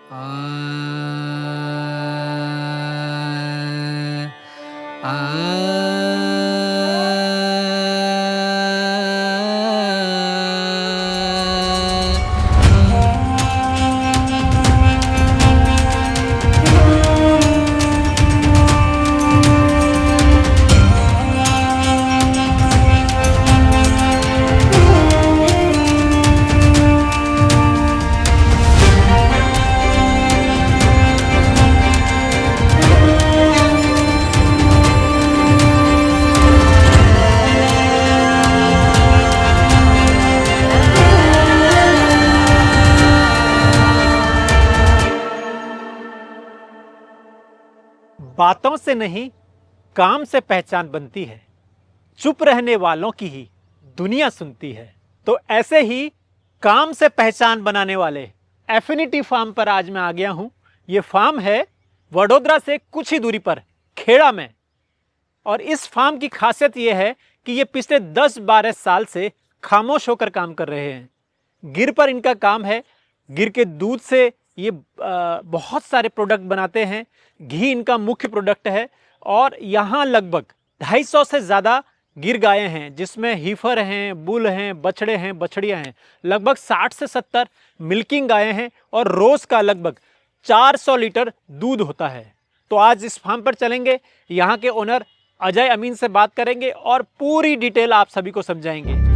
आ आ बातों से नहीं, काम से पहचान बनती है। चुप रहने वालों की ही दुनिया सुनती है। तो ऐसे ही काम से पहचान बनाने वाले एफिनिटी फार्म पर आज मैं आ गया हूं। ये फार्म है वडोदरा से कुछ ही दूरी पर, खेड़ा में। और इस फार्म की खासियत यह है कि ये पिछले 10-12 साल से खामोश होकर काम कर रहे हैं। गिर पर इनका काम है। गिर के दूध से ये बहुत सारे प्रोडक्ट बनाते हैं। घी इनका मुख्य प्रोडक्ट है। और यहाँ लगभग 250 से ज़्यादा गिर गायें हैं, जिसमें हीफर हैं, बुल हैं, बछड़े हैं, बछड़ियाँ हैं। लगभग 60 से 70 मिल्किंग गायें हैं और रोज़ का लगभग 400 लीटर दूध होता है। तो आज इस फार्म पर चलेंगे, यहाँ के ओनर अजय अमीन से बात करेंगे और पूरी डिटेल आप सभी को समझाएंगे।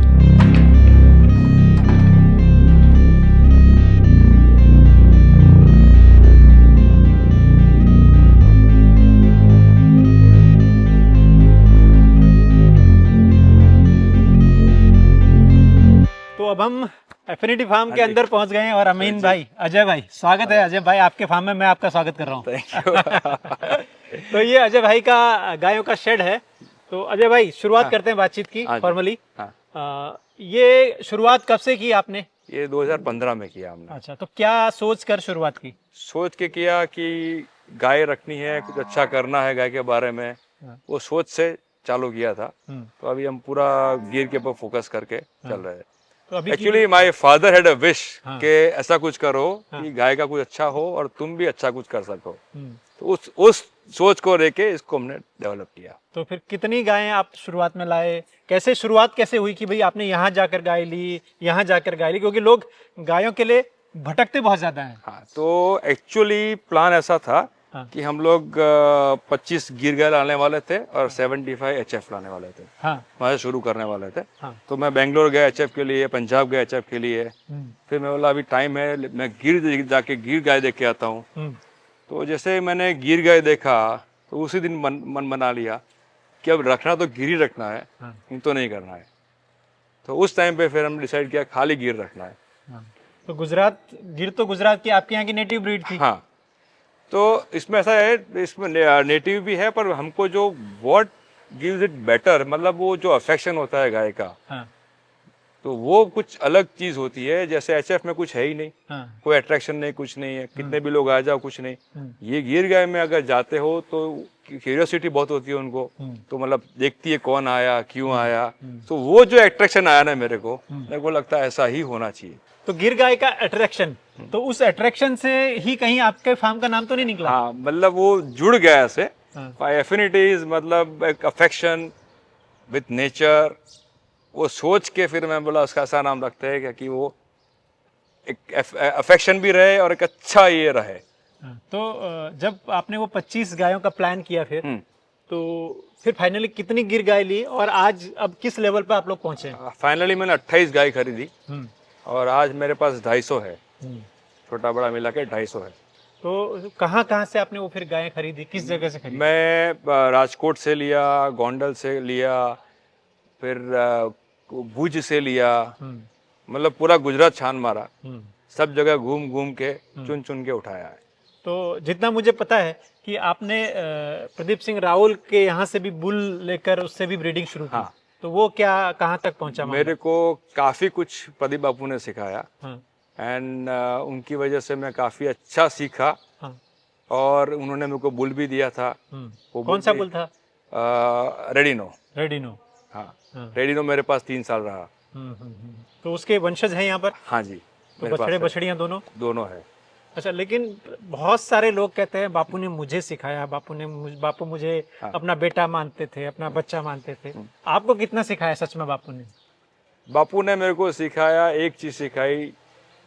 तो अब हम एफिनिटी फार्म के अंदर पहुंच गए हैं और अमीन भाई, अजय भाई, स्वागत है अजय भाई आपके फार्म में। मैं आपका स्वागत कर रहा हूं। तो ये अजय भाई का गायों का शेड है। तो अजय भाई, शुरुआत करते हैं बातचीत की फॉर्मली। ये शुरुआत कब से की आपने? ये 2015 में किया हमने। अच्छा, तो क्या सोच कर शुरुआत की? सोच के किया कि गाय रखनी है, कुछ अच्छा करना है गाय के बारे में, वो सोच से चालू किया था। तो अभी हम पूरा गिर के ऊपर फोकस करके चल रहे हैं। तो अभी actually my father had a wish कि ऐसा कुछ करो कि गाय का कुछ अच्छा हो और तुम भी अच्छा कुछ कर सको। तो उस सोच को लेके इसको हमने डेवलप किया। तो फिर कितनी गायें आप शुरुआत में लाए? कैसे शुरुआत कैसे हुई कि भाई आपने यहाँ जाकर गाय ली, यहाँ जाकर गाय ली? क्योंकि लोग गायों के लिए भटकते बहुत ज्यादा हैं। हाँ, तो एक्चुअली प्लान ऐसा था कि हम लोग 25 गिर गाय लाने वाले थे और 75 एचएफ लाने वाले थे। वहाँ शुरू करने वाले थे। तो मैं बेंगलोर गया एचएफ के लिए, पंजाब गया एचएफ के लिए। फिर मैं बोला अभी टाइम है, मैं गिर जाके गिर गाय देख के आता हूँ। तो जैसे मैंने गिर गाय देखा तो उसी दिन मन बना लिया कि अब रखना तो गिर ही रखना है, इन तो नहीं करना है। तो उस टाइम पे फिर हमने डिसाइड किया खाली गिर रखना है। तो गिर तो गुजरात की आपके यहाँ की नेटिव ब्रीड थी। हाँ, तो इसमें ऐसा है, इसमें नेटिव भी है, पर हमको जो व्हाट गिव्स इट बेटर, मतलब वो जो अफेक्शन होता है गाय का, तो वो कुछ अलग चीज होती है। जैसे एचएफ में कुछ है ही नहीं, कोई अट्रैक्शन नहीं, कुछ नहीं है, कितने भी लोग आ जाओ कुछ नहीं। ये गिर गाय में अगर जाते हो तो क्यूरियोसिटी बहुत होती है उनको, तो मतलब देखती है कौन आया, क्यों आया। तो वो जो अट्रैक्शन आया ना मेरे को लगता है ऐसा ही होना चाहिए। तो गिर गाय का अट्रैक्शन, तो उस अट्रैक्शन से ही कहीं आपके फार्म का नाम तो नहीं निकला? हाँ, मतलब वो जुड़ गया ऐसे। एफिनिटीज मतलब एक अफेक्शन विद नेचर, वो सोच के फिर मैं बोला उसका ऐसा नाम रखते हैं क्या कि वो एक अफेक्शन भी रहे और एक अच्छा ये रहे। तो जब आपने वो 25 गायों का प्लान किया तो फिर फाइनली कितनी गिर गाय ली और आज अब किस लेवल पे आप लोग पहुंचे? फाइनली मैंने 28 गाय खरीदी और आज मेरे पास 250 है। छोटा बड़ा मिला के 250 है। तो कहाँ से आपने वो फिर गायें खरीदी, किस जगह से खरीदी? मैं राजकोट से लिया, गोंडल से लिया, फिर भुज से लिया, मतलब पूरा गुजरात छान मारा, सब जगह घूम घूम के चुन चुन के उठाया है। तो जितना मुझे पता है कि आपने प्रदीप सिंह राहुल के यहाँ से भी बुल लेकर उससे भी ब्रीडिंग शुरू की। तो वो क्या कहाँ तक पहुंचा? मेरे को काफी कुछ प्रदीप बापू ने सिखाया एंड उनकी वजह से मैं काफी अच्छा सीखा। और उन्होंने मेरे को बुल भी दिया था। वो कौन सा बुल था? रेडिनो। रेडिनो। हाँ, रेडिनो मेरे पास 3 साल रहा। तो उसके वंशज हैं यहाँ पर? हाँ जी, तो बछड़े बछड़ियाँ दोनों दोनों है। अच्छा, लेकिन बहुत सारे लोग कहते हैं बापू ने मुझे सिखाया, बापू मुझे अपना बेटा मानते थे, अपना बच्चा मानते थे। आपको कितना सिखाया सच में बापू ने? बापू ने मेरे को सिखाया, एक चीज सिखाई,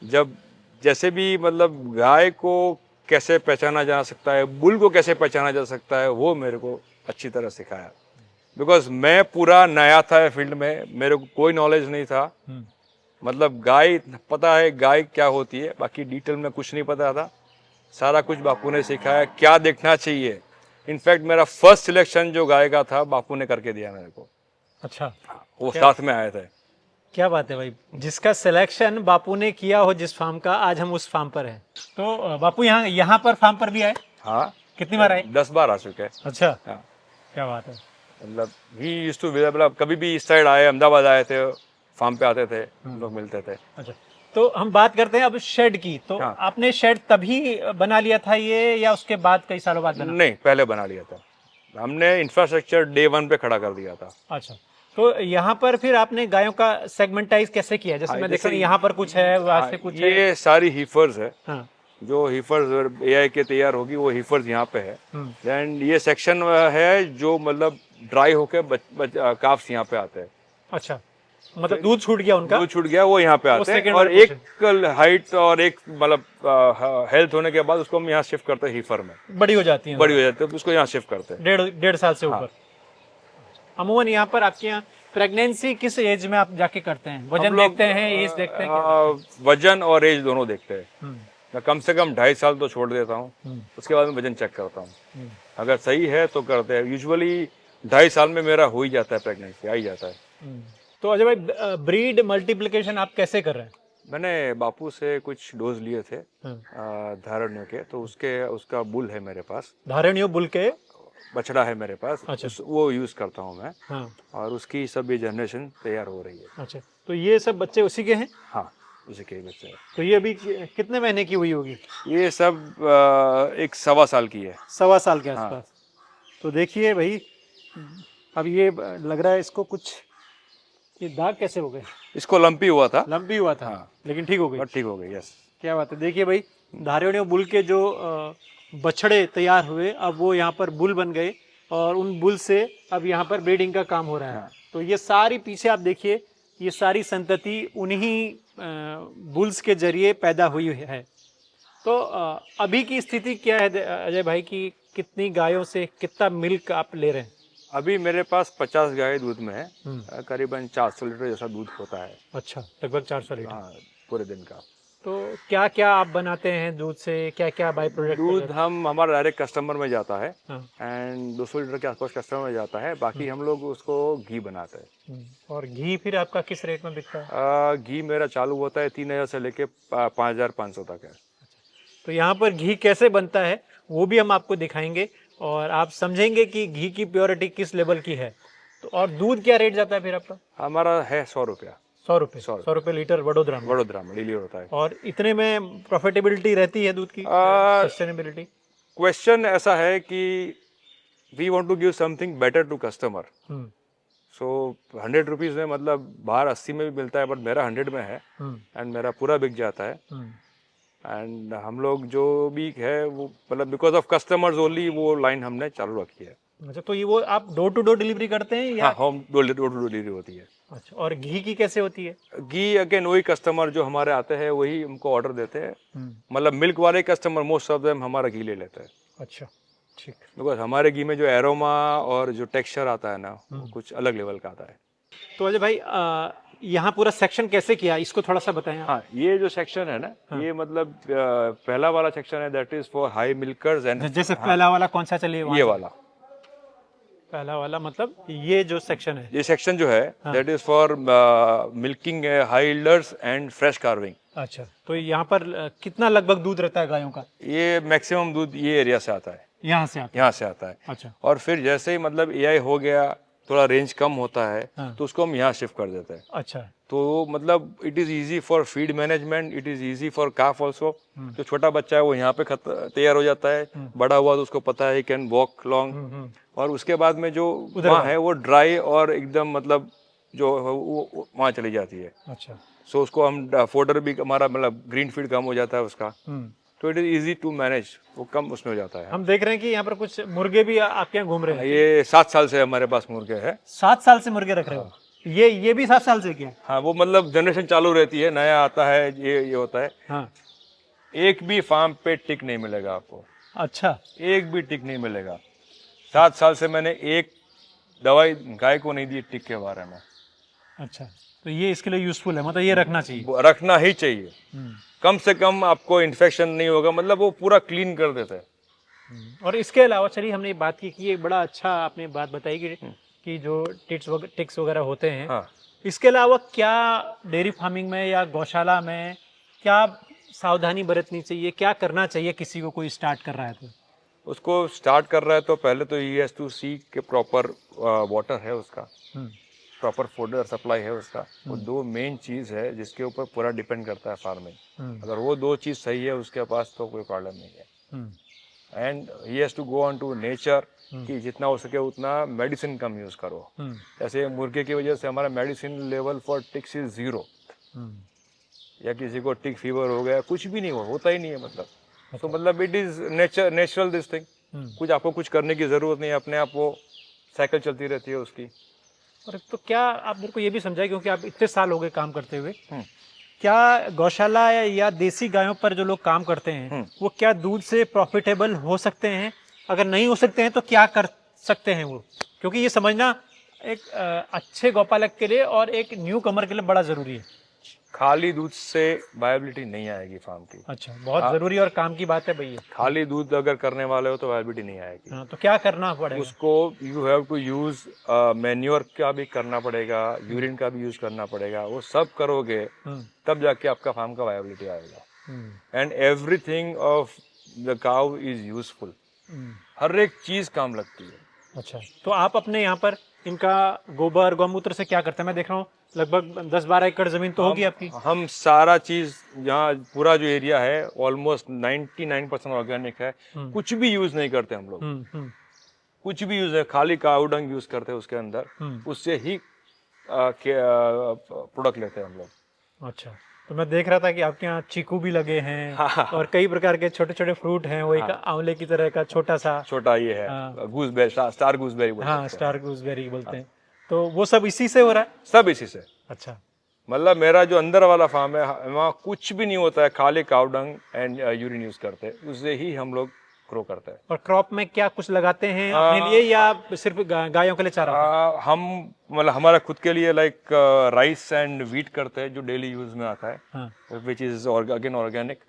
जब जैसे भी मतलब गाय को कैसे पहचाना जा सकता है, बुल को कैसे पहचाना जा सकता है, वो मेरे को अच्छी तरह सिखाया। बिकॉज मैं पूरा नया था फील्ड में, मेरे को कोई नॉलेज नहीं था। मतलब गाय पता है गाय क्या होती है, बाकी डिटेल में कुछ नहीं पता था। सारा कुछ बापू ने सिखाया, क्या देखना चाहिए। इनफैक्ट मेरा फर्स्ट सिलेक्शन जो गाय का था बापू ने करके दिया मेरे को। अच्छा, वो साथ में आए थे। क्या बात है भाई, जिसका सिलेक्शन बापू ने किया हो जिस फार्म का, आज हम उस फार्म पर हैं। तो बापू यहाँ पर फार्म पर भी आए? हाँ, कितनी बार आए? 10 बार आ चुके हैं। अच्छा, हाँ, क्या बात है। मतलब ही यूज्ड टू, मतलब कभी भी इस साइड आए, अहमदाबाद आए थे, फार्म पे आते थे, लोग मिलते थे। अच्छा, तो हम बात करते हैं अब शेड की। तो हाँ। आपने शेड तभी बना लिया था ये, या उसके बाद कई सालों बाद बना? नहीं, पहले बना लिया था हमने। इंफ्रास्ट्रक्चर डे 1 पे खड़ा कर दिया था। अच्छा, तो यहाँ पर फिर आपने गायों का सेगमेंटाइज कैसे किया? जैसे मैं देख रहा हूँ यहाँ पर कुछ है, वहाँ से कुछ है। ये सारी हीफर्स है। हाँ। जो हीफर्स एआई के तैयार होगी, वो हीफर्स यहाँ पे है। एंड ये सेक्शन है जो मतलब ड्राई होके काफ्स यहाँ पे आते हैं। अच्छा, मतलब दूध छूट गया उनका, दूध छूट गया, वो यहाँ पे आते हैं। second और वाले एक हाइट और एक मतलब हेल्थ होने के बाद उसको हम यहाँ शिफ्ट करते हैं हीफर में। बड़ी हो जाती है, बड़ी हो जाती है तो उसको यहाँ शिफ्ट करते हैं। 1.5 साल से ऊपर। अमूमन यहाँ पर आपके यहाँ प्रेगनेंसी किस एज में आप जाके करते हैं? वजन देखते हैं, एज देखते हैं? वजन और एज दोनों देखते हैं। मैं कम से कम 2.5 साल तो छोड़ देता हूँ, उसके बाद में वजन चेक करता हूँ। अगर सही है तो करते हैं। यूजुअली 2.5 साल में मेरा हो ही जाता है, प्रेगनेंसी आ ही जाता है। तो अजय भाई, ब्रीड मल्टीप्लिकेशन आप कैसे कर रहे हैं? मैंने बापू से कुछ डोज लिए थे धारणियों के, तो उसका बुल है मेरे पास। धारणियों बुल के बछड़ा है मेरे पास। अच्छा। वो यूज करता हूँ मैं। हाँ। और उसकी सब ये जनरेशन तैयार हो रही है। अच्छा, तो ये सब बच्चे उसी के हैं? हाँ, उसी के बच्चे हैं। तो ये अभी कितने महीने की हुई होगी? ये सब 1.25 साल की है। 1.25 साल के आसपास। हाँ। तो देखिए भाई, अब ये लग रहा है इसको कुछ, ये दाग कैसे हो गए? इसको लंपी हुआ था। लंबी हुआ था। हाँ। लेकिन ठीक हो गई। और ठीक हो गई, यस। क्या बात है। देखिए भाई, धारणियों बुल के जो बछड़े तैयार हुए, अब वो यहाँ पर बुल बन गए, और उन बुल से अब यहाँ पर ब्रीडिंग का काम हो रहा है। तो ये सारी पीछे आप देखिए, ये सारी संतति उन्हीं बुल्स के जरिए पैदा हुई है। तो अभी की स्थिति क्या है अजय भाई, की कितनी गायों से कितना मिल्क आप ले रहे हैं? अभी मेरे पास 50 गाय दूध में है। करीबन 400 लीटर जैसा दूध होता है। अच्छा, लगभग 400 लीटर। हाँ, पूरे दिन का। तो क्या क्या आप बनाते हैं दूध से? क्या क्या बाई प्रोडक्ट? दूध हमारा डायरेक्ट कस्टमर में जाता है। एंड 200 लीटर के आसपास कस्टमर में जाता है। बाकी हम लोग उसको घी बनाते हैं। और घी फिर आपका किस रेट में बिकता है? घी मेरा चालू होता है 3000 से लेके 5500 तक है। तो यहाँ पर घी कैसे बनता है वो भी हम आपको दिखाएंगे, और आप समझेंगे कि घी की प्योरिटी किस लेवल की है। तो और दूध क्या रेट जाता है फिर आपका? हमारा है 100 रुपया। 100 रुपये? 100 रुपये लीटर वडोदरा में डिलीवर होता है। और इतने में प्रॉफिटेबिलिटी रहती है दूध की, सस्टेनेबिलिटी? क्वेश्चन ऐसा है कि we want to give something better to customer. So 100 rupees में, मतलब बाहर 80 में भी मिलता है, बट मेरा 100 में है। एंड मेरा पूरा बिक जाता है। एंड हम लोग जो भी है वो मतलब बिकॉज ऑफ कस्टमर्स ओनली वो लाइन हमने चालू रखी है। अच्छा, तो ये वो आप डोर टू डोर डिलीवरी करते हैं या? हाँ, home door to door delivery होती है। अच्छा, और घी की कैसे होती है? घी अगेन वही कस्टमर जो हमारे आते हैं वही हमको ऑर्डर देते हैं। मतलब मिल्क वाले कस्टमर मोस्ट ऑफ देम हमारा घी ले लेते हैं। अच्छा, ठीक। बिकॉज हमारे घी में जो एरोमा और जो टेक्सचर आता है ना, वो कुछ अलग लेवल का आता है। तो अजय भाई, यहाँ पूरा सेक्शन कैसे किया, इसको थोड़ा सा बताएं आप। हाँ, ये जो सेक्शन है ना, ये मतलब पहला वाला सेक्शन है, that is for high milkers. And जैसे पहला वाला कौन सा चलिए? ये वाला पहला वाला मतलब ये जो सेक्शन है, ये सेक्शन जो है that is for milking high yielders and fresh calving. अच्छा, तो यहाँ पर कितना लगभग दूध रहता है गायों का? ये मैक्सिमम दूध ये एरिया से आता है। यहाँ से आता है? अच्छा। और फिर जैसे ही मतलब एआई हो गया, थोड़ा रेंज कम होता है, तो उसको हम यहाँ शिफ्ट कर देते हैं। अच्छा, तो मतलब it is easy for feed management, it is easy for calf also. जो छोटा बच्चा है वो यहाँ पे तैयार हो जाता है। बड़ा हुआ तो उसको पता है कैन वॉक लॉन्ग। और उसके बाद में जो माँ है वो ड्राई और एकदम मतलब जो वो वहाँ चली जाती है। अच्छा। सो उसको हम फोडर भी हमारा मतलब ग्रीन फीड कम हो जाता है उसका। तो it is easy to manage, वो कम उसमें हो जाता है। हम देख रहे हैं कि यहाँ पर कुछ मुर्गे भी आपके यहाँ घूम रहे हैं। ये 7 साल से हमारे पास मुर्गे है। 7 साल से मुर्गे रख रहे हो? ये भी 7 साल से क्या? हाँ, वो मतलब जनरेशन चालू रहती है, नया आता है, ये होता है। हाँ। एक भी फार्म पे टिक नहीं मिलेगा आपको। अच्छा। एक भी टिक नहीं मिलेगा। 7 साल से मैंने एक दवाई गाय को नहीं दी टिक के बारे में। अच्छा, तो ये इसके लिए यूजफुल है, मतलब ये रखना चाहिए। रखना ही चाहिए। कम से कम आपको इन्फेक्शन नहीं होगा, मतलब वो पूरा क्लीन कर देता है। और इसके अलावा चलिए हमने ये बात की कि ये बड़ा अच्छा आपने बात बताई कि जो टिक्स वगैरह होते हैं। हाँ। इसके अलावा क्या डेयरी फार्मिंग में या गौशाला में क्या सावधानी बरतनी चाहिए, क्या करना चाहिए किसी को, कोई स्टार्ट कर रहा है तो? उसको स्टार्ट कर रहा है तो पहले तो ही हैज टू सी के प्रॉपर वाटर है उसका, प्रॉपर फूडर सप्लाई है उसका। वो दो मेन चीज है जिसके ऊपर पूरा डिपेंड करता है फार्मिंग। अगर वो दो चीज सही है उसके पास तो कोई प्रॉब्लम नहीं है। And he has to go on to nature, कि जितना हो सके उतना मेडिसिन कम यूज करो। जैसे मुर्गे की वजह से हमारा medicine level for ticks is 0, या किसी को टिक फीवर हो गया, कुछ भी नहीं होता ही नहीं है मतलब। तो मतलब it is natural this thing. कुछ आपको कुछ करने की जरूरत नहीं है, अपने आप वो साइकिल चलती रहती है उसकी। और तो क्या आप मेरे को ये भी समझाए, क्योंकि आप इतने साल हो गए काम करते हुए, क्या गौशाला या देसी गायों पर जो लोग काम करते हैं वो क्या दूध से प्रॉफिटेबल हो सकते हैं? अगर नहीं हो सकते हैं तो क्या कर सकते हैं वो? क्योंकि ये समझना एक अच्छे गौपालक के लिए और एक न्यू कमर के लिए बड़ा जरूरी है। खाली दूध से वायबिलिटी नहीं आएगी फार्म की। अच्छा, बहुत जरूरी और काम की बात है भैया। खाली दूध अगर करने वाले हो तो वायबिलिटी नहीं आएगी। हाँ, तो क्या करना पड़ेगा उसको? You have to use manure का भी करना पड़ेगा, यूरिन का भी यूज करना पड़ेगा। वो सब करोगे तब जाके आपका फार्म का वायबिलिटी आएगा। And everything of the cow is useful. हर एक चीज काम लगती है। अच्छा, तो आप अपने यहाँ पर इनका गोबर गौमूत्र से क्या करते हैं? मैं देख रहा हूँ लगभग 10-12 एकड़ जमीन तो होगी आपकी। हम सारा चीज, यहाँ पूरा जो एरिया है ऑलमोस्ट 99% ऑर्गेनिक है। कुछ भी यूज नहीं करते हम लोग। कुछ भी यूज है, खाली काऊ डंग यूज करते हैं उसके अंदर। उससे ही प्रोडक्ट लेते हैं हम लोग। अच्छा, तो मैं देख रहा था कि आपके यहाँ चीकू भी लगे हैं। और कई प्रकार के छोटे छोटे फ्रूट हैं। वो एक आंवले की तरह का छोटा ये है गूसबेरी, स्टार गूसबेरी बोलते हैं। हाँ, स्टार गूसबेरी बोलते हैं। तो वो सब इसी से हो रहा है? सब इसी से। अच्छा, मतलब मेरा जो अंदर वाला फार्म है वहाँ कुछ भी नहीं होता है, खाली काऊ डंग एंड यूरिन यूज करते हैं, उससे ही हम लोग ग्रो करते हैं। और क्रॉप में क्या कुछ लगाते हैं अपने लिए या सिर्फ गायों के लिए चारा? हम मतलब हमारा खुद के लिए लाइक राइस एंड व्हीट करते हैं जो डेली यूज में आता है, विच इज अगेन ऑर्गेनिक।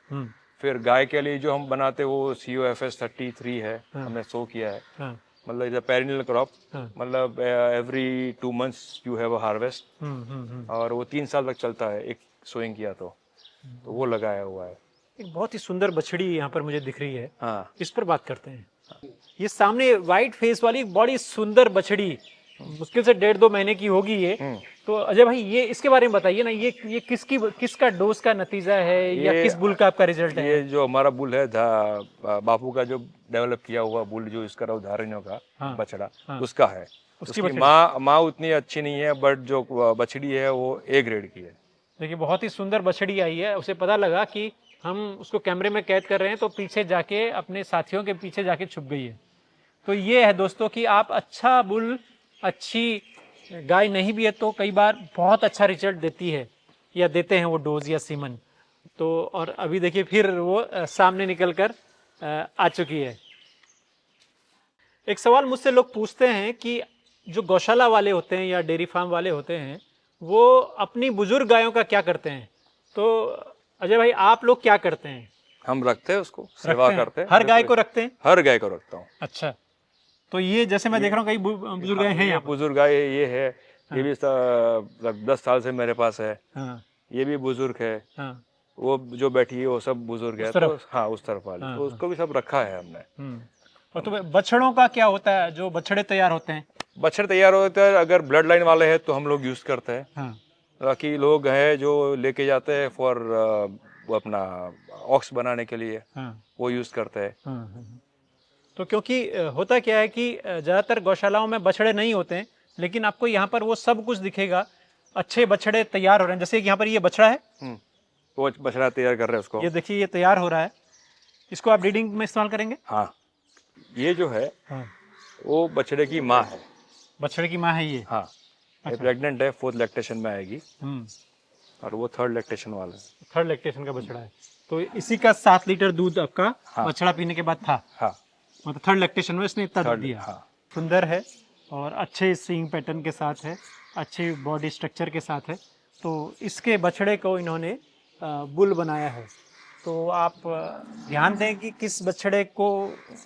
फिर गाय के लिए जो हम बनाते हैं वो COFS 33 है, हमने सो किया है। मतलब इज अ पेरिनियल क्रॉप, मतलब every 2 months you have a harvest. और वो 3 साल तक चलता है एक सोइंग किया तो वो लगाया हुआ है। एक बहुत ही सुंदर बछड़ी यहाँ पर मुझे दिख रही है। हाँ, इस पर बात करते हैं। ये सामने व्हाइट फेस वाली बड़ी सुंदर बछड़ी, मुश्किल से 1.5-2 महीने की होगी ये। तो अजय भाई ये इसके बारे में बताइए ना, ये किसका डोज का नतीजा है या किस बुल का आपका रिजल्ट है? ये जो हमारा बुल है बापू का जो डेवलप किया हुआ बुल, जो इसका उदाहरणों का बछड़ा उसका है। उसकी माँ उतनी अच्छी नहीं है, बट जो बछड़ी है वो A ग्रेड की है। देखिए बहुत ही सुंदर बछड़ी आई है। उसे पता लगा कि हम उसको कैमरे में कैद कर रहे हैं तो पीछे जाके अपने साथियों के पीछे जाके छुप गई है। तो ये है दोस्तों कि आप अच्छा बुल, अच्छी गाय नहीं भी है तो कई बार बहुत अच्छा रिजल्ट देती है या देते हैं वो डोज या सीमन। तो और अभी देखिए फिर वो सामने निकल कर आ चुकी है। एक सवाल मुझसे लोग पूछते हैं कि जो गौशाला वाले होते हैं या डेयरी फार्म वाले होते हैं वो अपनी बुजुर्ग गायों का क्या करते हैं? तो अजय भाई आप लोग क्या करते हैं? हम रखते हैं उसको, सेवा करते हैं। हर गाय को रखते हैं? हर गाय को रखता हूँ। अच्छा, तो ये जैसे मैं देख रहा हूँ कई बुजुर्ग गाय हैं यहाँ पर। बुजुर्ग गाय ये है, ये भी 10 साल से मेरे पास है। ये भी बुजुर्ग है। वो जो बैठी है वो सब बुजुर्ग है। तो हाँ, उस तरफ वाली तो उसको भी सब रखा है हमने। और तो बछड़ों का क्या होता है, जो बछड़े तैयार होते हैं? बछड़े तैयार होते हैं अगर ब्लड लाइन वाले हैं तो हम लोग यूज करते हैं। बाकी लोग हैं जो लेके जाते हैं फॉर अपना ऑक्स बनाने के लिए, वो यूज करते हैं। तो क्योंकि होता क्या है कि ज्यादातर गौशालाओं में बछड़े नहीं होते हैं, लेकिन आपको यहाँ पर वो सब कुछ दिखेगा। अच्छे बछड़े तैयार हो रहे हैं, जैसे यहाँ पर ये बछड़ा है, वो बछड़ा तैयार कर रहे हैं उसको। ये देखिए ये तैयार हो रहा है। इसको आप ब्रीडिंग में इस्तेमाल करेंगे? हाँ, ये जो है हाँ, वो बछड़े की माँ है। बछड़े की माँ है ये? हाँ, ये प्रेग्नेंट है, 4th लैक्टेशन में आएगी और वो 3rd लैक्टेशन वाला है। 3rd लैक्टेशन का बछड़ा है। तो इसी का 7 लीटर दूध आपका हाँ। बछड़ा पीने के बाद था? हाँ, मतलब 3rd लैक्टेशन में इसने इतना दूध दिया। हाँ। सुंदर है और अच्छे सींग पैटर्न के साथ है, अच्छे बॉडी स्ट्रक्चर के साथ है। तो इसके बछड़े को इन्होंने बुल बनाया है। तो आप ध्यान दें कि किस बछड़े को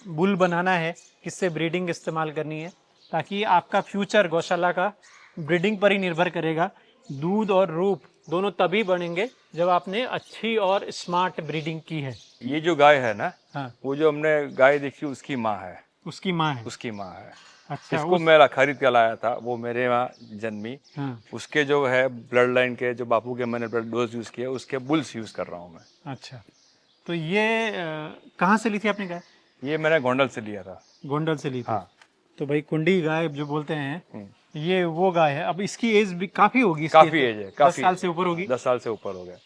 बुल बनाना है, किससे ब्रीडिंग इस्तेमाल करनी है, ताकि आपका फ्यूचर गौशाला का ब्रीडिंग पर ही निर्भर करेगा। दूध और रूप दोनों तभी बनेंगे जब आपने अच्छी और स्मार्ट ब्रीडिंग की है। ये जो गाय है ना, हाँ, वो जो हमने गाय देखी उसकी माँ है। उसकी माँ है? उसकी माँ है। अच्छा, इसको मैं खरीद के लाया था, वो मेरे वहाँ जन्मी। हाँ, उसके जो है ब्लड लाइन के जो बापू के मैंने ब्लड डोज यूज किया, उसके बुल्स यूज कर रहा हूँ मैं। अच्छा। तो ये कहाँ से ली थी आपने गाय? ये मैंने गोंडल से लिया था। गोंडल से ली थी? हाँ। तो भाई कुंडी गाय जो बोलते हैं, ये वो गाय है। अब इसकी एज भी काफी होगी, काफी एज है, 10 साल से ऊपर होगी। 10 साल से ऊपर हो गया।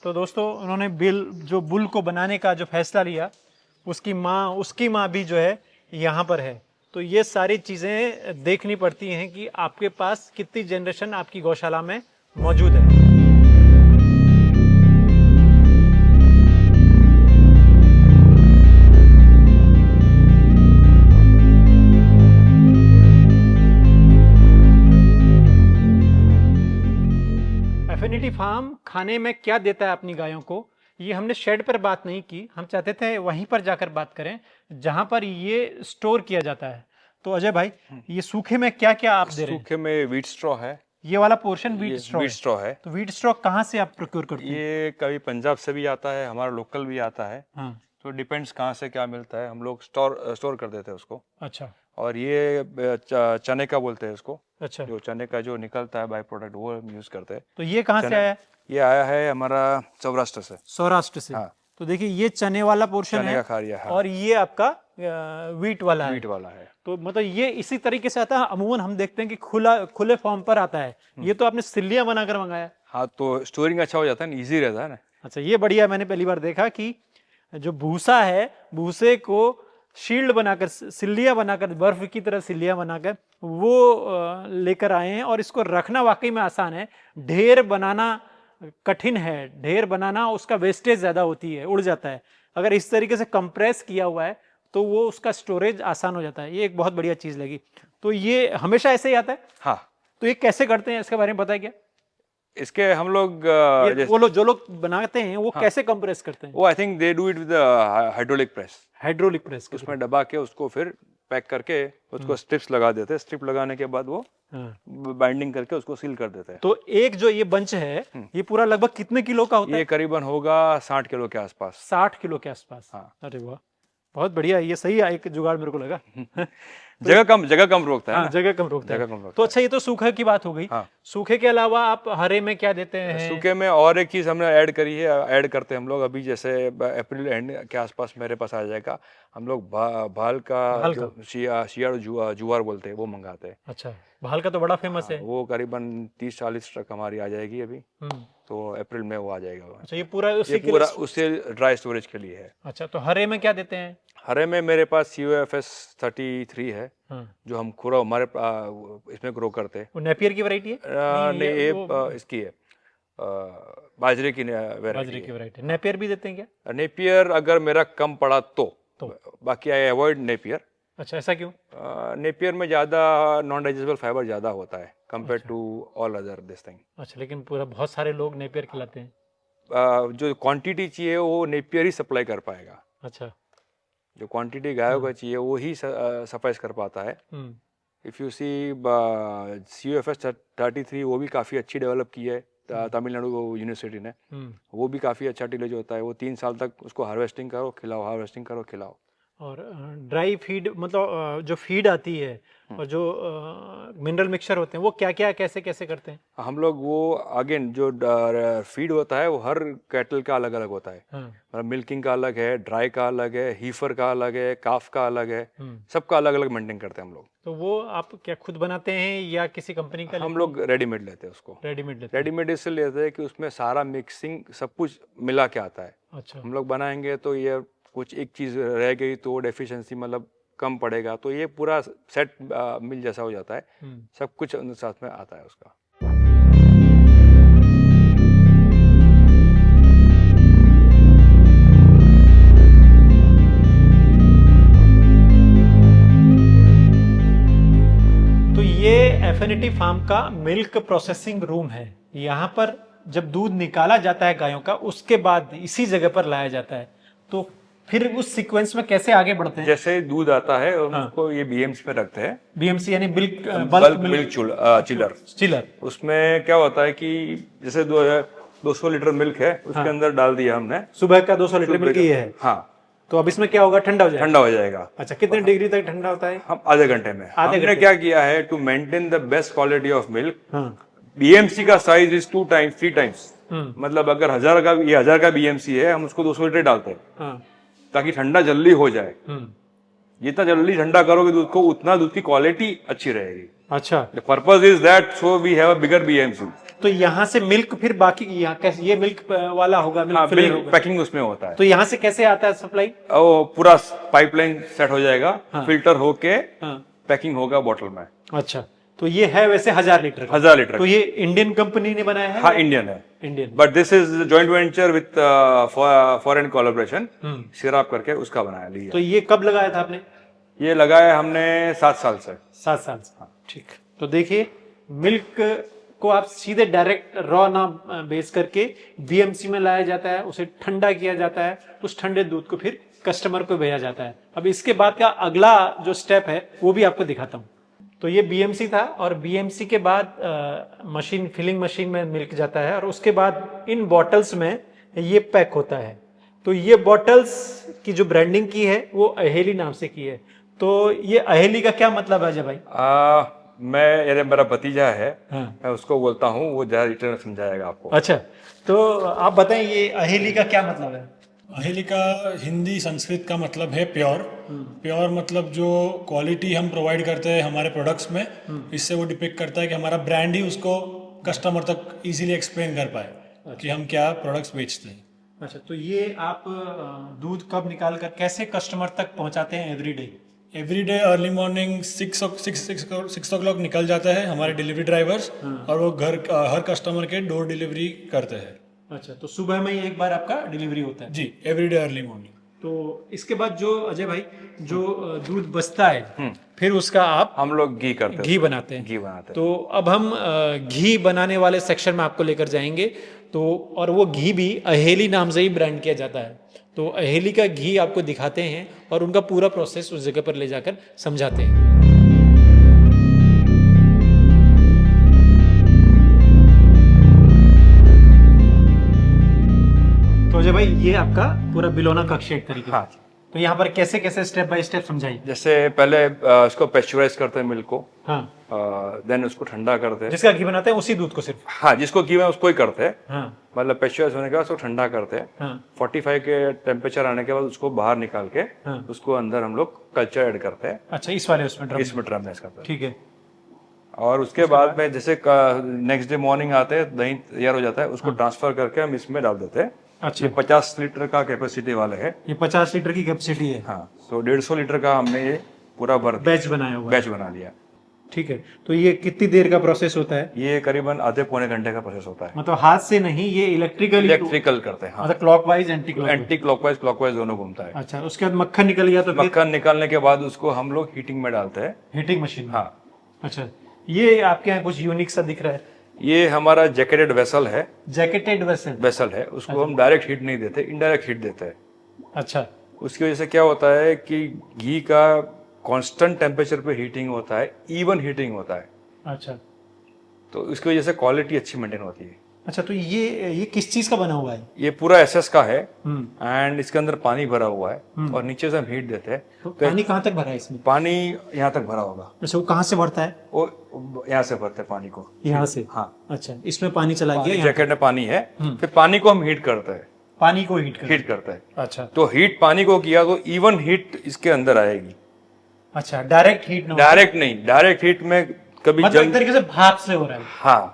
तो दोस्तों, उन्होंने जो बुल को बनाने का जो फैसला लिया, उसकी माँ भी जो है यहाँ पर है। तो ये सारी चीजें देखनी पड़ती हैं कि आपके पास कितनी जनरेशन आपकी गौशाला में मौजूद है। एफिनिटी फार्म खाने में क्या देता है अपनी गायों को, ये हमने शेड पर बात नहीं की। हम चाहते थे वहीं पर जाकर बात करें जहां पर ये स्टोर किया जाता है। तो अजय भाई, ये सूखे में क्या क्या आप दे रहे हैं? सूखे में व्हीट स्ट्रॉ है। ये वाला पोर्शन व्हीट स्ट्रॉ है। तो व्हीट स्ट्रॉ कहाँ से आप प्रोक्योर करते हैं? ये कभी पंजाब से भी आता है, हमारा लोकल भी आता है। हाँ। तो डिपेंड्स कहाँ से क्या मिलता है, हम लोग स्टोर कर देते हैं उसको। अच्छा। और ये चने का बोलते हैं इसको। अच्छा। जो चने का जो निकलता है बाय प्रोडक्ट, वो हम यूज करते हैं। तो ये कहाँ से आया है? ये आया है हमारा सौराष्ट्र से। सौराष्ट्र से? हाँ। तो देखिए, ये चने वाला पोर्शन चने है का खा रहा है। हाँ। और ये आपका वीट वाला है। व्हीट वाला है। तो मतलब ये इसी तरीके से आता है। अमूमन हम देखते हैं कि खुले फॉर्म पर आता है। ये तो आपने सिल्लियां बनाकर मंगाया? हाँ, तो स्टोरिंग अच्छा हो जाता है ना, ईजी रहता है ना। अच्छा, ये बढ़िया। मैंने पहली बार देखा कि जो भूसा है, भूसे को शील्ड बनाकर, सिल्लियां बनाकर, बर्फ की तरह सिल्लियां बनाकर वो लेकर आए हैं। और इसको रखना वाकई में आसान है। ढेर बनाना कठिन है। ढेर बनाना, उसका वेस्टेज ज्यादा होती है, उड़ जाता है। अगर इस तरीके से कंप्रेस किया हुआ है तो वो उसका स्टोरेज आसान हो जाता है। ये एक बहुत बढ़िया चीज लगी। तो ये हमेशा ऐसे ही आता है? हाँ। तो ये कैसे करते हैं, इसके बारे में पता है क्या? इसके हम लोग वो लोग जो लोग बनाते हैं वो कैसे कंप्रेस करते हैं? वो I think they do it with hydraulic press. Hydraulic press. उसमें दबा के उसको फिर पैक करके उसको स्ट्रिप्स लगा देते हैं। स्ट्रिप लगाने के बाद वो बाइंडिंग करके उसको सील कर देते हैं। तो एक जो ये बंच है, ये पूरा लगभग कितने किलो का होता है? ये करीबन होगा 60 किलो के आसपास। 60 किलो के आसपास? हाँ। अरे वाह, बहुत बढ़िया। ये सही है, एक जुगाड़ मेरे को लगा। जगह कम रोकता है। हाँ, जगह कम रोकता है। जगह कम रोकता तो अच्छा, ये तो सूखे की बात हो गई। हाँ। सूखे के अलावा आप हरे में क्या देते हैं? सूखे में और एक चीज हमने ऐड करी है, ऐड करते हैं हम लोग अभी। जैसे अप्रैल एंड के आसपास मेरे पास आ जाएगा। हम लोग भाल का जो शियाड़ जुआर बोलते हैं, वो मंगाते हैं। अच्छा, भाल का तो बड़ा फेमस है। वो करीबन 30-40 ट्रक हमारी आ जाएगी अभी। तो अप्रैल में वो आ जाएगा। अच्छा, ये पूरा उससे ड्राई स्टोरेज के लिए है। अच्छा, तो हरे में क्या देते हैं? हरे में मेरे पास COFS 33 है। जो हम खुरा हमारे इसमें ग्रो करते हैं। वो नेपियर की वैरायटी है? नहीं, ये इसकी है, बाजरे की वैरायटी। नेपियर भी देते हैं क्या? नेपियर अगर मेरा कम पड़ा तो बाकी आई अवॉइड नेपियर। अच्छा, ऐसा क्यों? नेपियर में ज्यादा नॉन डाइजेस्टेबल फाइबर ज्यादा होता है compare to all other this thing. अच्छा, लेकिन पूरा बहुत सारे लोग नेपियर खिलाते हैं। जो क्वांटिटी चाहिए वो नेपियर ही सप्लाई कर पाएगा। अच्छा, जो क्वांटिटी गायों का चाहिए वो ही सफाइस कर पाता है। इफ यू सी COFS 33 वो भी काफी अच्छी डेवलप की है तमिलनाडु यूनिवर्सिटी ने। वो भी काफी अच्छा टिलेज होता है। वो 3 साल तक उसको हार्वेस्टिंग करो खिलाओ, हार्वेस्टिंग करो खिलाओ। और ड्राई फीड मतलब जो फीड आती है और जो मिनरल मिक्सचर होते हैं वो क्या क्या कैसे कैसे करते हैं? हम लोग वो अगेन जो फीड होता है वो हर कैटल का अलग अलग होता है। मतलब मिल्किंग का अलग है, ड्राई का अलग है, हीफर का अलग है, काफ का अलग है, सबका अलग अलग मेंटेन करते हैं हम लोग। तो वो आप क्या खुद बनाते हैं या किसी कंपनी का? हम लोग रेडीमेड लेते हैं उसको। रेडीमेड इसलिए लेते हैं कि उसमें सारा मिक्सिंग सब कुछ मिला के आता है। अच्छा। हम लोग बनाएंगे तो ये कुछ एक चीज रह गई तो डेफिशिएंसी मतलब कम पड़ेगा, तो ये पूरा सेट मिल जैसा हो जाता है, सब कुछ साथ में आता है उसका। तो ये एफिनिटी फार्म का मिल्क प्रोसेसिंग रूम है। यहाँ पर जब दूध निकाला जाता है गायों का, उसके बाद इसी जगह पर लाया जाता है। तो फिर उस सीक्वेंस में कैसे आगे बढ़ते हैं? जैसे दूध आता है और उसको ये बीएमसी में रखते हैं। बीएमसी यानी बल्क मिल्क चिलर। उसमें क्या होता है कि जैसे 200 लीटर मिल्क है, उसके अंदर डाल दिया हमने। सुबह का 200 लीटर मिल्क ही है। हाँ। तो अब इसमें क्या होगा? ठंडा हो जाएगा। ठंडा हो जाएगा। अच्छा, कितने डिग्री तक ठंडा होता है? हम आधे घंटे में। हमने क्या किया है to maintain the best quality of milk, BMC का साइज इज 3 टाइम्स। मतलब अगर 1000 का बीएमसी है, हम उसको 200 लीटर डालते हैं ताकि ठंडा जल्दी हो जाए। जितना जल्दी ठंडा करोगे दूध को, उतना दूध की क्वालिटी अच्छी रहेगी। अच्छा। The purpose is that so we have a bigger BMC. तो यहाँ से मिल्क फिर बाकी यहाँ कैसे? ये मिल्क वाला होगा, मिल्क पैकिंग उसमें होता है। तो यहाँ से कैसे आता है सप्लाई? वो पूरा पाइपलाइन सेट हो जाएगा, फिल्टर होके पैकिंग होगा बॉटल में। अच्छा, तो ये है वैसे 1000 लीटर। 1000 लीटर। तो ये इंडियन कंपनी ने बनाया है? हाँ, इंडियन है। Indian. But this is joint venture with foreign collaboration, syrup करके उसका बनाया लिया। तो ये कब लगाया था आपने? ये लगाया हमने 7 साल से। 7 साल से। ठीक। तो देखिए, मिल्क को आप सीधे डायरेक्ट रॉ ना बेच करके बीएमसी में लाया जाता है, उसे ठंडा किया जाता है, उस ठंडे दूध को फिर कस्टमर को भेजा जाता है। अब इसके बाद का अगला जो स्टेप है वो भी आपको दिखाता हूँ। तो ये बीएमसी था और बीएमसी के बाद मशीन, फिलिंग मशीन में मिल्क जाता है और उसके बाद इन बॉटल्स में ये पैक होता है। तो ये बॉटल्स की जो ब्रांडिंग की है वो अहेली नाम से की है। तो ये अहेली का क्या मतलब है अजय भाई? मेरा भतीजा है, मैं उसको बोलता हूँ, वो ज्यादा डिटेल में समझाएगा आपको। अच्छा, तो आप बताएं ये अहेली का क्या मतलब है? अहेली का हिंदी संस्कृत का मतलब है प्योर। प्योर मतलब जो क्वालिटी हम प्रोवाइड करते हैं हमारे प्रोडक्ट्स में, इससे वो डिपिक्ट करता है कि हमारा ब्रांड ही उसको कस्टमर तक इजीली एक्सप्लेन कर पाए कि हम क्या प्रोडक्ट्स बेचते हैं। अच्छा, तो ये आप दूध कब निकाल कर कैसे कस्टमर तक पहुंचाते हैं? एवरीडे अर्ली मॉर्निंग 6 o'clock निकल जाता है हमारे डिलीवरी ड्राइवर्स, और वो हर कस्टमर के डोर डिलीवरी करते हैं। अच्छा, तो सुबह में ही एक बार आपका डिलीवरी होता है? जी, एवरीडे अर्ली मॉर्निंग। तो इसके बाद जो अजय भाई जो दूध बचता है फिर उसका आप हम लोग घी करते हैं, घी बनाते हैं। घी बनाते हैं। तो अब हम घी बनाने वाले सेक्शन में आपको लेकर जाएंगे। तो और वो घी भी अहेली नाम से ही ब्रांड किया जाता है। तो अहेली का घी आपको दिखाते हैं और उनका पूरा प्रोसेस उस जगह पर ले जाकर समझाते हैं। तो अजय भाई, ये आपका पूरा बिलोना कक्ष एक तरीके से। हाँ। तो यहाँ पर कैसे कैसे स्टेप बाय स्टेप समझाइए। जैसे पहले उसको पेस्चराइज करते हैं मिल्क को, देन उसको ठंडा करते हैं। जिसका घी बनाते हैं उसी दूध को सिर्फ? हाँ, जिसको घी में उसको ही करते हैं। मतलब पेस्चराइज होने के बाद उसको ठंडा करते हैं। 45 के टेम्परेचर आने के बाद उसको बाहर निकाल के उसको अंदर हम लोग कल्चर ऐड करते हैं। अच्छा, इस वाले उसमें ड्रम में इसका। ठीक है। और उसके बाद में जैसे नेक्स्ट डे मॉर्निंग आते हैं, दही तैयार हो जाता है, उसको ट्रांसफर करके हम इसमें डाल देते हैं। अच्छा, ये 50 लीटर का कैपेसिटी वाले है। ये 50 लीटर की कैपेसिटी है। हाँ, तो 150 लीटर का हमने ये पूरा बैच बनाया हुआ, बैच बना लिया। ठीक है। तो ये कितनी देर का प्रोसेस होता है? ये करीबन आधे पौने घंटे का प्रोसेस होता है। मतलब हाथ से नहीं, ये इलेक्ट्रिकल करते हैं। हाँ। मतलब क्लॉकवाइज एंटी क्लॉकवाइज दोनों घूमता है। अच्छा, उसके बाद मक्खन निकल गया तो मक्खन निकालने के बाद उसको हम लोग हीटिंग में डालते हैं। Heating machine? हाँ। अच्छा, ये आपके यहाँ कुछ यूनिक सा दिख रहा है। ये हमारा जैकेटेड वेसल है। जैकेटेड वेसल है। उसको हम डायरेक्ट हीट नहीं देते, इनडायरेक्ट हीट देते हैं। अच्छा। उसकी वजह से क्या होता है कि घी का कांस्टेंट टेम्परेचर पे हीटिंग होता है, इवन हीटिंग होता है। अच्छा। तो इसकी वजह से क्वालिटी अच्छी मेंटेन होती है। अच्छा, तो ये किस चीज का बना हुआ है? ये पूरा एसएस का है एंड इसके अंदर पानी भरा हुआ है और नीचे से हम हीट देते हैं। तो पानी कहाँ तक भरा है इसमें? पानी यहाँ तक भरा होगा। अच्छा, वो कहाँ से भरता है? वो यहाँ से भरते हैं पानी को, यहाँ से? हाँ। अच्छा, इसमें पानी चला गया, जैकेट में पानी है, फिर पानी को हम हीट करते हैं। पानी को हीट करते हैं। अच्छा, तो हीट पानी को किया तो इवन हीट इसके अंदर आएगी। अच्छा, डायरेक्ट हीट? डायरेक्ट नहीं, डायरेक्ट हीट में कभी मतलब एक तरीके से भाप से हो रहा है। हाँ,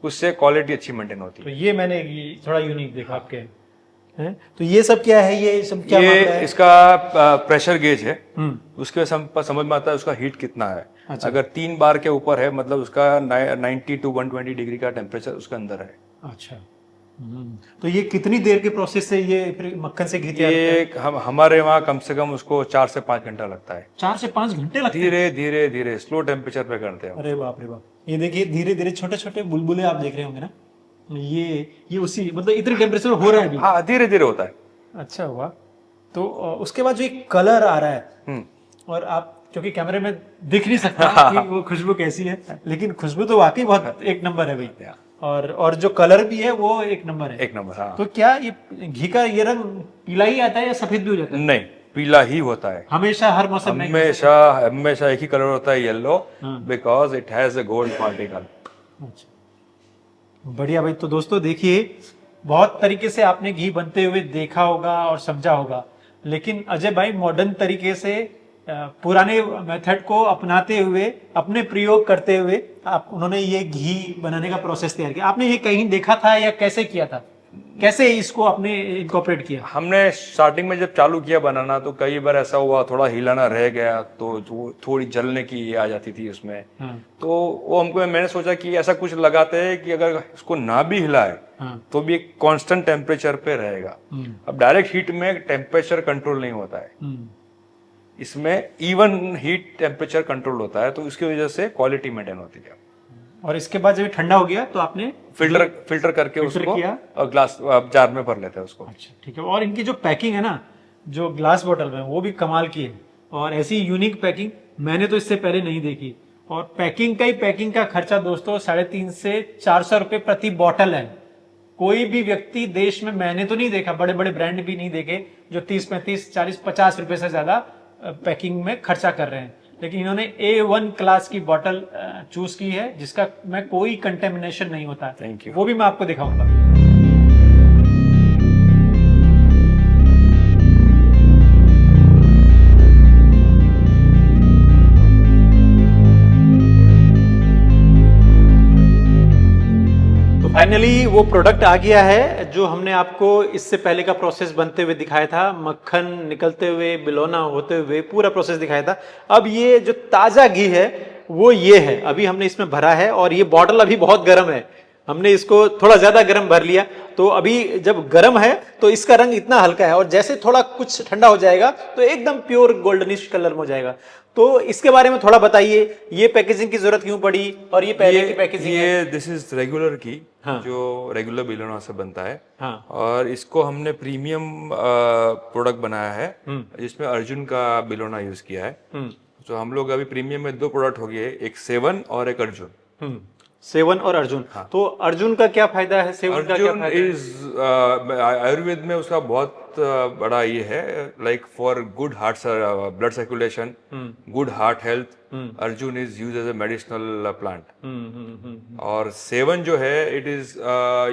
उससे क्वालिटी अच्छी मेंटेन होती है। तो ये मैंने थोड़ा यूनिक देखा आपके हैं। तो ये सब क्या है? ये सब क्या मामला है? इसका प्रेशर गेज है, उसके समझ में आता है उसका हीट कितना है। अच्छा। अगर 3 बार के ऊपर है मतलब उसका 90 to 120 डिग्री का टेम्परेचर उसके अंदर है। अच्छा। तो ये कितनी देर के प्रोसेस से ये फिर मक्खन से घी तैयार होता है? हमारे वहाँ कम से कम उसको 4 से 5 घंटा लगता है। 4 से 5 घंटे लगते हैं? धीरे धीरे धीरे स्लो टेम्परेचर पे करते हैं। अरे बाप रे बाप! ये देखिए धीरे धीरे छोटे छोटे बुलबुले आप देख रहे होंगे ना, ये उसी मतलब इतने टेम्परेचर हो रहा है अभी? हाँ, धीरे धीरे होता है। अच्छा हुआ। तो उसके बाद जो एक कलर आ रहा है, और आप क्योंकि कैमरे में दिख नहीं सकता कि वो खुशबू कैसी है, लेकिन खुशबू तो वाकई बहुत एक नंबर है भाई। और जो कलर भी है वो एक नंबर है। एक नंबर, हाँ। तो क्या ये घी का ये रंग पीला ही आता है या सफेद भी हो जाता है? नहीं, पीला ही होता है हमेशा, हर मौसम में? हमेशा एक ही कलर होता है, yellow, because it has a gold particle. अच्छा, बढ़िया भाई। तो दोस्तों देखिए, बहुत तरीके से आपने घी बनते हुए देखा होगा और समझा होगा, लेकिन अजय भाई मॉडर्न तरीके से पुराने मेथड को अपनाते हुए, अपने प्रयोग करते हुए उन्होंने ये घी बनाने का प्रोसेस तैयार किया। आपने ये कहीं देखा था या कैसे किया था? कैसे इसको आपने इनकॉर्पोरेट किया? हमने स्टार्टिंग में जब चालू किया बनाना तो कई बार ऐसा हुआ, थोड़ा हिलाना रह गया तो थोड़ी जलने की आ जाती थी उसमें। तो वो मैंने सोचा कि ऐसा कुछ लगाते हैं कि अगर इसको ना भी हिलाए तो भी एक कांस्टेंट टेम्परेचर पे रहेगा। अब डायरेक्ट हीट में टेम्परेचर कंट्रोल नहीं होता है, इसमें इवन हीट टेम्परेचर कंट्रोल होता है, तो उसकी वजह से क्वालिटी मेंटेन होती है। और इसके बाद जब ठंडा हो गया तो आपने फिल्टर करके उसको किया और ग्लास जार में भर लेते हैं उसको। अच्छा, ठीक है। और इनकी जो पैकिंग है ना, जो ग्लास बोतल में, वो भी कमाल की है, और ऐसी यूनिक पैकिंग मैंने तो इससे पहले नहीं देखी। और पैकिंग का खर्चा दोस्तों 350 से 400 रुपए प्रति बॉटल है। कोई भी व्यक्ति देश में, मैंने तो नहीं देखा, बड़े बड़े ब्रांड भी नहीं देखे जो 30, 35, 40, 50 रुपए से ज्यादा पैकिंग में खर्चा कर रहे हैं, लेकिन इन्होंने A1 क्लास की बोतल चूज की है जिसका में कोई कंटेमिनेशन नहीं होता। Thank you. वो भी मैं आपको दिखाऊंगा। फाइनली वो प्रोडक्ट आ गया है जो हमने आपको इससे पहले का प्रोसेस बनते हुए दिखाया था, मक्खन निकलते हुए, बिलोना होते हुए, पूरा प्रोसेस दिखाया था। अब ये जो ताजा घी है वो ये है, अभी हमने इसमें भरा है, और ये बॉटल अभी बहुत गर्म है, हमने इसको थोड़ा ज्यादा गर्म भर लिया। तो अभी जब गर्म है तो इसका रंग इतना हल्का है, और जैसे थोड़ा कुछ ठंडा हो जाएगा तो एकदम प्योर गोल्डनिश कलर में हो जाएगा। तो इसके बारे में थोड़ा बताइए, ये पैकेजिंग की जरूरत क्यों पड़ी, और ये पहले की पैकेजिंग है? दिस इज रेगुलर की, हाँ। जो रेगुलर बिलोना से बनता है। हाँ। और इसको हमने प्रीमियम प्रोडक्ट बनाया है जिसमें अर्जुन का बिलोना यूज किया है। तो हम लोग अभी प्रीमियम में 2 प्रोडक्ट हो गए, एक 7 और एक अर्जुन। 7 और अर्जुन। हाँ। तो अर्जुन का क्या फायदा है, 7 का क्या फायदा है? आयुर्वेद में उसका बहुत बड़ा ये है, like for good heart blood circulation, good heart health, Arjun is use as a medicinal plant. और 7 जो है, it is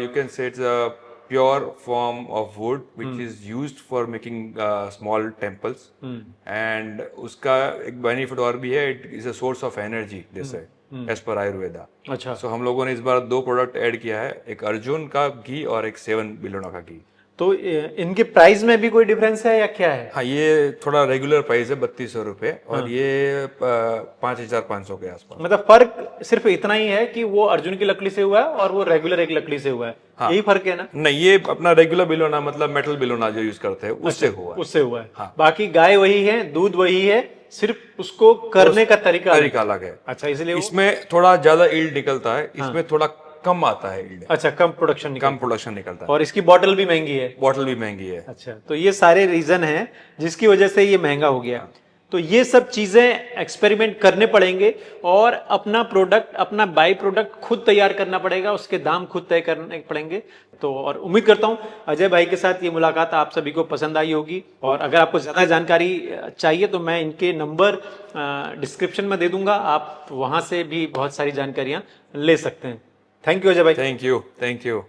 you can say it's a pure form of wood which is used for making small temples. And उसका एक benefit और भी है, it is a source of energy जैसे as per Ayurveda. अच्छा। सो हम लोगों ने इस बार 2 प्रोडक्ट ऐड किया है, एक अर्जुन का घी और एक 7 बिलोना का घी। तो इनके प्राइस में भी कोई डिफरेंस है या क्या है? हाँ, ये थोड़ा रेगुलर प्राइस है 3200 रुपए, और ये 5500 के आसपास। मतलब फर्क सिर्फ इतना ही है कि वो अर्जुन की लकड़ी से हुआ है और वो रेगुलर एक लकड़ी से हुआ है। हाँ। यही फर्क है ना? नहीं, ये अपना रेगुलर बिलोना मतलब मेटल बिलोना जो यूज करते हैं उससे हुआ है। उससे हुआ है। हाँ। बाकी गाय वही है, दूध वही है, सिर्फ उसको करने का तरीका अलग है। अच्छा, इसलिए इसमें थोड़ा ज्यादा ईल्ड निकलता है, इसमें थोड़ा कम आता है ईल्ड। अच्छा, कम प्रोडक्शन निकलता है। और इसकी बॉटल भी महंगी है। बॉटल भी महंगी है। अच्छा, तो ये सारे रीजन हैं जिसकी वजह से ये महंगा हो गया। तो ये सब चीजें एक्सपेरिमेंट करने पड़ेंगे और अपना प्रोडक्ट, अपना बाई प्रोडक्ट खुद तैयार करना पड़ेगा, उसके दाम खुद तय करने पड़ेंगे। तो और उम्मीद करता हूं अजय भाई के साथ ये मुलाकात आप सभी को पसंद आई होगी, और अगर आपको ज्यादा जानकारी चाहिए तो मैं इनके नंबर डिस्क्रिप्शन में दे दूंगा, आप वहां से भी बहुत सारी जानकारियां ले सकते हैं। थैंक यू अजय भाई। Thank you.